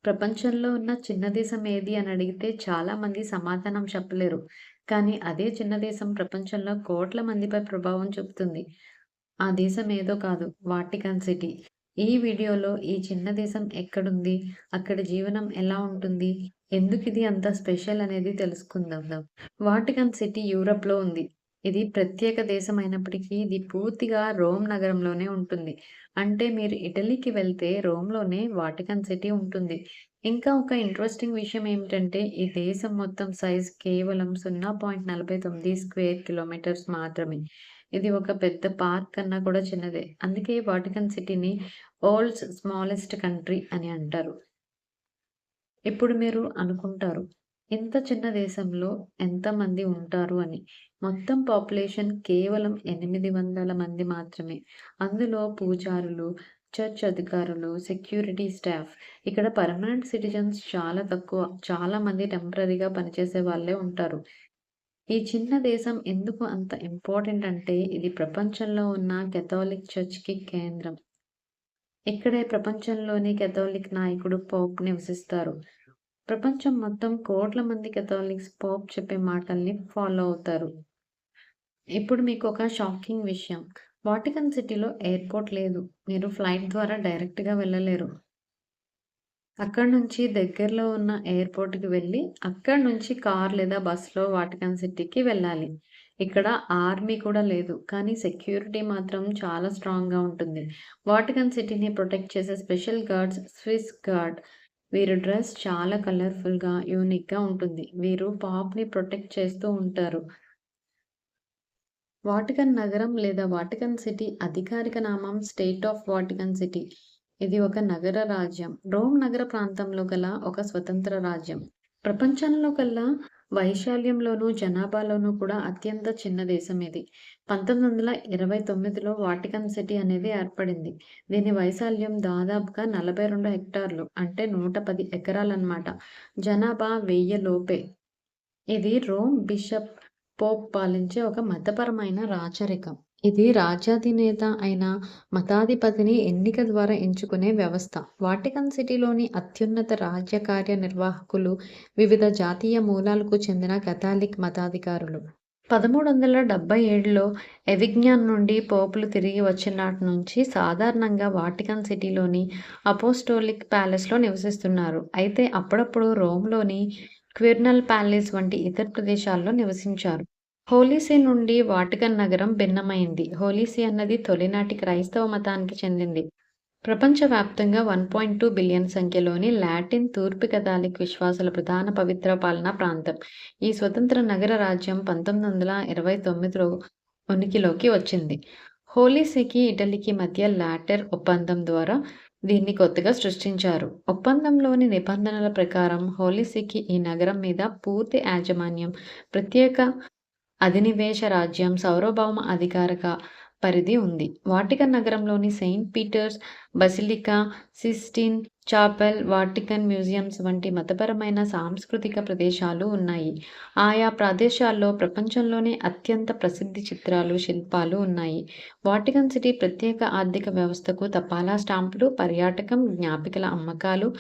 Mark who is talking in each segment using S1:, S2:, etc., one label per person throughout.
S1: ప్రపంచంలో ఉన్న చిన్న దేశం ఏది అని అడిగితే చాలామంది సమాధానం చెప్పలేరు. కానీ అదే చిన్న దేశం ప్రపంచంలో కోట్ల మందిపై ప్రభావం చూపుతుంది. ఆ దేశం ఏదో కాదు, వాటికన్ సిటీ. ఈ వీడియోలో ఈ చిన్న దేశం ఎక్కడుంది? అక్కడి జీవనం ఎలా ఉంటుంది? ఎందుకిది అంత స్పెషల్ అనేది తెలుసుకుందాం. వాటికన్ సిటీ యూరప్‌లో ఉంది. ఇది ప్రత్యేక దేశం అయినప్పటికీ ఇది పూర్తిగా రోమ్ నగరంలోనే ఉంటుంది. అంటే మీరు ఇటలీకి వెళ్తే రోమ్‌లోనే వాటికన్ సిటీ ఉంటుంది. ఇంకా ఒక ఇంట్రెస్టింగ్ విషయం ఏమిటంటే ఈ దేశం మొత్తం సైజ్ కేవలం 0.49 స్క్వేర్ కిలోమీటర్స్ మాత్రమే. ఇది ఒక పెద్ద పార్క్ కన్నా కూడా చిన్నదే. అందుకే వాటికన్ సిటీని వరల్డ్స్ స్మాలెస్ట్ కంట్రీ అని అంటారు. ఇప్పుడు మీరు అనుకుంటారు, ఇంత చిన్న దేశంలో ఎంతమంది ఉంటారు అని. మొత్తం పాపులేషన్ కేవలం 800 మంది మాత్రమే. అందులో పూజారులు, చర్చ్ అధికారులు, సెక్యూరిటీ స్టాఫ్. ఇక్కడ పర్మనెంట్ సిటిజన్స్ చాలా తక్కువ. చాలా మంది టెంపరరీగా పనిచేసే వాళ్ళే ఉంటారు. ఈ చిన్న దేశం ఎందుకు అంత ఇంపార్టెంట్ అంటే ఇది ప్రపంచంలో ఉన్న కేథోలిక్ చర్చ్‌కి కేంద్రం. ఇక్కడే ప్రపంచంలోని కేథోలిక్ నాయకుడు పోప్ నివసిస్తారు. ప్రపంచం మొత్తం కోట్ల మంది కేథోలిక్స్ పోప్ చెప్పే మాటల్ని ఫాలో అవుతారు. ఇప్పుడు మీకొక షాకింగ్ విషయం. వాటికన్ సిటీలో ఎయిర్‌పోర్ట్ లేదు. మీరు ఫ్లైట్ ద్వారా డైరెక్ట్‌గా వెళ్ళలేరు. అక్కడి నుంచి దగ్గరలో ఉన్న ఎయిర్‌పోర్ట్‌కి వెళ్ళి, అక్కడి నుంచి కార్ లేదా బస్‌లో వాటికన్ సిటీకి వెళ్ళాలి. ఇక్కడ ఆర్మీ కూడా లేదు. కానీ సెక్యూరిటీ మాత్రం చాలా స్ట్రాంగ్‌గా ఉంటుంది. వాటికన్ సిటీని ప్రొటెక్ట్ చేసే స్పెషల్ గార్డ్స్ స్విస్ గార్డ్. వీరి డ్రెస్ చాలా కలర్‌ఫుల్‌గా, యూనిక్‌గా ఉంటుంది. వీరు పాప్‌ని ప్రొటెక్ట్ చేస్తూ ఉంటారు. వాటికన్ నగరం లేదా వాటికన్ సిటీ అధికారిక నామం స్టేట్ ఆఫ్ వాటికన్ సిటీ. ఇది ఒక నగర రాజ్యం. రోమ్ నగర ప్రాంతంలో గల ఒక స్వతంత్ర రాజ్యం. ప్రపంచంలో కల్లా వైశాల్యంలోనూ, జనాభాలోనూ కూడా అత్యంత చిన్న దేశం ఇది. 1929లో వాటికన్ సిటీ అనేది ఏర్పడింది. దీని వైశాల్యం దాదాపుగా 42 హెక్టార్లు అంటే 110 ఎకరాలన్నమాట. జనాభా 1000 లోపే. ఇది రోమ్ బిషప్ పోప్ పాలించే ఒక మతపరమైన రాచరికం. ఇది రాజ్యాధినేత అయిన మతాధిపతిని ఎన్నిక ద్వారా ఎంచుకునే వ్యవస్థ. వాటికన్ సిటీలోని అత్యున్నత రాజ్య కార్యనిర్వాహకులు వివిధ జాతీయ మూలాలకు చెందిన కేథలిక్ మతాధికారులు. 1377లో ఎవిగ్నాన్ నుండి పోపులు తిరిగి వచ్చిన నాటి నుంచి సాధారణంగా వాటికన్ సిటీలోని అపోస్టోలిక్ ప్యాలెస్‌లో నివసిస్తున్నారు. అయితే అప్పుడప్పుడు రోమ్‌లోని క్విర్నల్ ప్యాలెస్ వంటి ఇతర ప్రదేశాల్లో నివసించారు. హోలీ సీ నుండి వాటికన్ నగరం భిన్నమైంది. హోలీ సీ అన్నది తొలినాటి క్రైస్తవ మతానికి చెందింది. ప్రపంచవ్యాప్తంగా 1.2 బిలియన్ సంఖ్యలోని లాటిన్ తూర్పు కేథలిక్ విశ్వాసుల ప్రధాన పవిత్ర పాలనా ప్రాంతం. ఈ స్వతంత్ర నగర రాజ్యం 1929లో ఉనికిలోకి వచ్చింది. హోలీ సీకి, ఇటలీకి మధ్య లాటెర్ ఒప్పందం ద్వారా దీన్ని కొత్తగా సృష్టించారు. ఒప్పందంలోని నిబంధనల ప్రకారం హోలీ సీకి ఈ నగరం మీద పూర్తి యాజమాన్యం, ప్రత్యేక అధినివేశ రాజ్యం, సార్వభౌమ అధికారిక పరిధి ఉంది. వాటికన్ నగరంలోని Saint Peter's Basilica, Sistine Chapel, Vatican museums వంటి మతపరమైన, సాంస్కృతిక ప్రదేశాలు ఉన్నాయి. ఆయా ప్రదేశాల్లో ప్రపంచంలోనే అత్యంత ప్రసిద్ధి చిత్రాలు, శిల్పాలు ఉన్నాయి. వాటికన్ సిటీ ప్రత్యేక ఆర్థిక వ్యవస్థకు తపాలా స్టాంపులు, పర్యాటకం, జ్ఞాపికల అమ్మకాలు,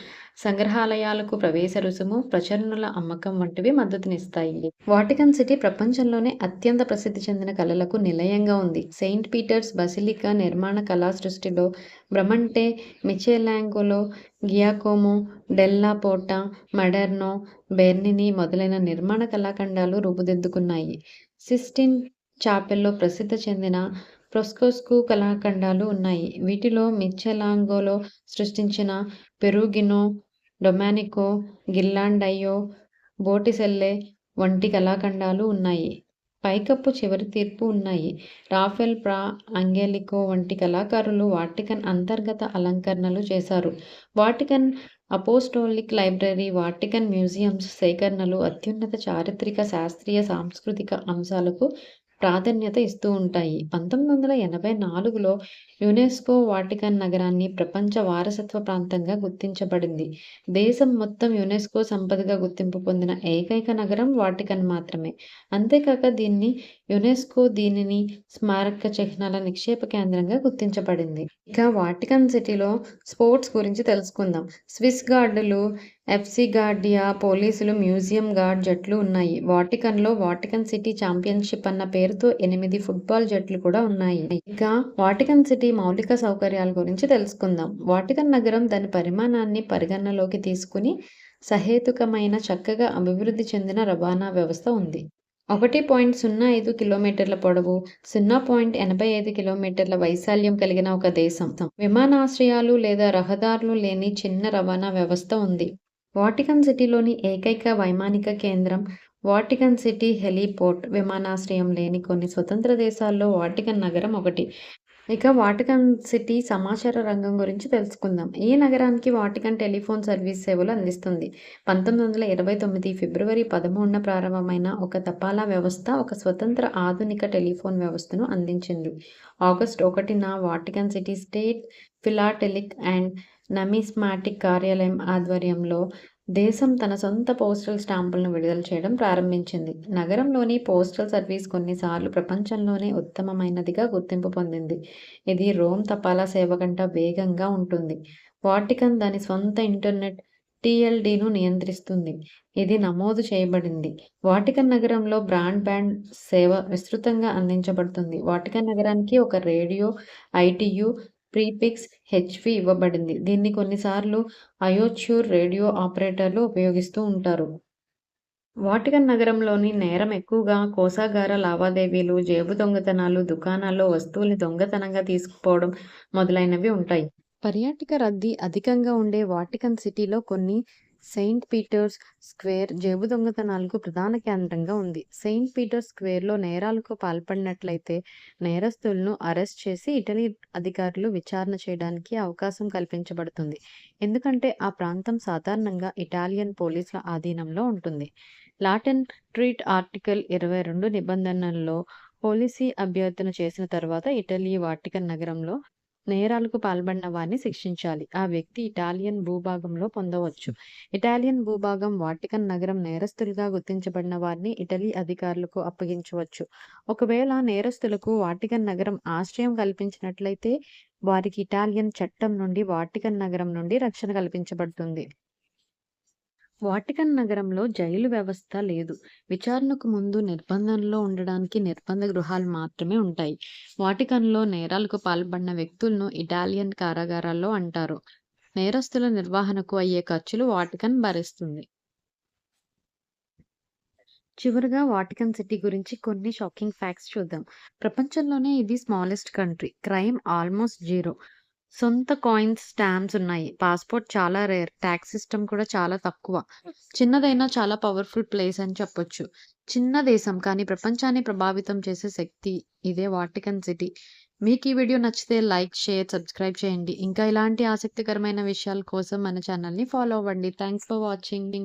S1: సంగ్రహాలయాలకు ప్రవేశ రుసుము, ప్రచురణల అమ్మకం వంటివి మద్దతునిస్తాయి. వాటికన్ సిటీ ప్రపంచంలోనే అత్యంత ప్రసిద్ధి చెందిన కళలకు నిలయంగా ఉంది. సెయింట్ పీటర్స్ బసిలికా నిర్మాణ కళా సృష్టిలో బ్రమంటే, మిచెలాంజెలో, గియాకోమో డెల్లా పోర్టా, మడెర్నో, బెర్నిని మొదలైన నిర్మాణ కళాఖండాలు రూపుదిద్దుకున్నాయి. సిస్టీన్ చాపెల్లో ప్రసిద్ధి చెందిన ఫ్రెస్కోస్ కళాఖండాలు ఉన్నాయి. వీటిలో మిచెలాంజెలో సృష్టించిన పెరుగినో, డొమెనికో గిర్లాండయో, బోటిసెల్లే వంటి కళాఖండాలు ఉన్నాయి. పైకప్పు చివరి తీర్పు ఉన్నాయి. రాఫెల్ ఫ్రా అంగెలికో వంటి కళాకారులు వాటికన్ అంతర్గత అలంకరణలు చేశారు. Vatican apostolic library, Vatican museums సేకరణలు అత్యున్నత చారిత్రక, శాస్త్రీయ, సాంస్కృతిక అంశాలకు ప్రాధాన్యత ఇస్తూ ఉంటాయి. 1984లో యునెస్కో వాటికన్ నగరాన్ని ప్రపంచ వారసత్వ ప్రాంతంగా గుర్తించబడింది. దేశం మొత్తం యునెస్కో సంపదగా గుర్తింపు పొందిన ఏకైక నగరం వాటికన్ మాత్రమే. అంతేకాక యునెస్కో దీనిని స్మారక చిహ్నాల నిక్షేప కేంద్రంగా గుర్తించబడింది. ఇక వాటికన్ సిటీలో స్పోర్ట్స్ గురించి తెలుసుకుందాం. స్విస్ గార్డులు, ఎఫ్‌సి గార్డియా పోలీసులు, మ్యూజియం గార్డ్ జట్లు ఉన్నాయి. వాటికన్‌లో వాటికన్ సిటీ ఛాంపియన్‌షిప్ అన్న పేరుతో 8 ఫుట్బాల్ జట్లు కూడా ఉన్నాయి. ఇక వాటికన్ సిటీ మౌలిక సౌకర్యాల గురించి తెలుసుకుందాం. వాటికన్ నగరం దాని పరిమాణాన్ని పరిగణనలోకి తీసుకుని సహేతుకమైన, చక్కగా అభివృద్ధి చెందిన రవాణా వ్యవస్థ ఉంది. 1.05 కిలోమీటర్ల పొడవు, 0.85 కిలోమీటర్ల వైశాల్యం కలిగిన ఒక దేశం. విమానాశ్రయాలు లేదా రహదారులు లేని చిన్న రవాణా వ్యవస్థ ఉంది. వాటికన్ సిటీలోని ఏకైక వైమానిక కేంద్రం వాటికన్ సిటీ హెలీపోర్ట్. విమానాశ్రయం లేని కొన్ని స్వతంత్ర దేశాల్లో వాటికన్ నగరం ఒకటి. ఇక వాటికన్ సిటీ సమాచార రంగం గురించి తెలుసుకుందాం. ఈ నగరానికి వాటికన్ టెలిఫోన్ సర్వీస్ సేవలు అందిస్తుంది. 1929 ఫిబ్రవరి 13న ప్రారంభమైన ఒక తపాలా వ్యవస్థ ఒక స్వతంత్ర ఆధునిక టెలిఫోన్ వ్యవస్థను అందించింది. ఆగస్టు 1న Vatican city state philatelic and numismatic కార్యాలయం ఆధ్వర్యంలో దేశం తన సొంత పోస్టల్ స్టాంపులను విడుదల చేయడం ప్రారంభించింది. నగరంలోని పోస్టల్ సర్వీస్ కొన్నిసార్లు ప్రపంచంలోనే ఉత్తమమైనదిగా గుర్తింపు పొందింది. ఇది రోమ్ తపాలా సేవ కంటే వేగంగా ఉంటుంది. వాటికన్ దాని స్వంత ఇంటర్నెట్ టీఎల్డీను నియంత్రిస్తుంది. ఇది నమోదు చేయబడింది. వాటికన్ నగరంలో బ్రాడ్బ్యాండ్ సేవ విస్తృతంగా అందించబడుతుంది. వాటికన్ నగరానికి ఒక రేడియో ఐటియు ప్రీఫిక్స్ హెచ్‌వి ఇవ్వబడింది. దీన్ని కొన్నిసార్లు అయోచ్యూర్ రేడియో ఆపరేటర్లు ఉపయోగిస్తూ ఉంటారు. వాటికన్ నగరంలోని నేరం ఎక్కువగా కోశాగార లావాదేవీలు, జేబు దొంగతనాలు, దుకాణాల్లో వస్తువుల్ని దొంగతనంగా తీసుకుపోవడం మొదలైనవి ఉంటాయి. పర్యాటక రద్దీ అధికంగా ఉండే వాటికన్ సిటీలో కొన్ని సెయింట్ పీటర్స్ స్క్వేర్ జేబు దొంగతనాలకు ప్రధాన కేంద్రంగా ఉంది. సెయింట్ పీటర్స్ స్క్వేర్లో నేరాలకు పాల్పడినట్లయితే నేరస్తులను అరెస్ట్ చేసి ఇటలీ అధికారులు విచారణ చేయడానికి అవకాశం కల్పించబడుతుంది. ఎందుకంటే ఆ ప్రాంతం సాధారణంగా ఇటాలియన్ పోలీసుల ఆధీనంలో ఉంటుంది. లాటిన్ ట్రీట్ ఆర్టికల్ 22 నిబంధనల్లో పోలీసీ అభ్యర్థన చేసిన తర్వాత ఇటలీ వాటికన్ నగరంలో నేరాలకు పాల్పడిన వారిని శిక్షించాలి. ఆ వ్యక్తి ఇటాలియన్ భూభాగంలో పొందవచ్చు. ఇటాలియన్ భూభాగం వాటికన్ నగరం నేరస్తులుగా గుర్తించబడిన వారిని ఇటలీ అధికారులకు అప్పగించవచ్చు. ఒకవేళ నేరస్తులకు వాటికన్ నగరం ఆశ్రయం కల్పించినట్లయితే వారికి ఇటాలియన్ చట్టం నుండి వాటికన్ నగరం నుండి రక్షణ కల్పించబడుతుంది. వాటికన్ నగరంలో జైలు వ్యవస్థ లేదు. విచారణకు ముందు నిర్బంధంలో ఉండడానికి నిర్బంధ గృహాలు మాత్రమే ఉంటాయి. వాటికన్లో నేరాలకు పాల్పడిన వ్యక్తులను ఇటాలియన్ కారాగారాల్లో అంటారు. నేరస్తుల నిర్వహణకు అయ్యే ఖర్చులు వాటికన్ భరిస్తుంది. చివరగా వాటికన్ సిటీ గురించి కొన్ని షాకింగ్ ఫ్యాక్ట్స్ చూద్దాం. ప్రపంచంలోనే ఇది smallest country. Crime almost zero. సొంత కాయిన్స్, స్టాంప్స్ ఉన్నాయి. పాస్‌పోర్ట్ చాలా రేర్. టాక్స్ సిస్టమ్ కూడా చాలా తక్కువ. చిన్నదైనా చాలా పవర్‌ఫుల్ ప్లేస్ అని చెప్పొచ్చు. చిన్న దేశం కానీ ప్రపంచాన్ని ప్రభావితం చేసే శక్తి ఇదే వాటికన్ సిటీ. మీకు ఈ వీడియో నచ్చితే లైక్, షేర్, సబ్స్క్రైబ్ చేయండి. ఇంకా ఇలాంటి ఆసక్తికరమైన విషయాల కోసం మన ఛానల్‌ని ఫాలో అవ్వండి. Thanks for watching.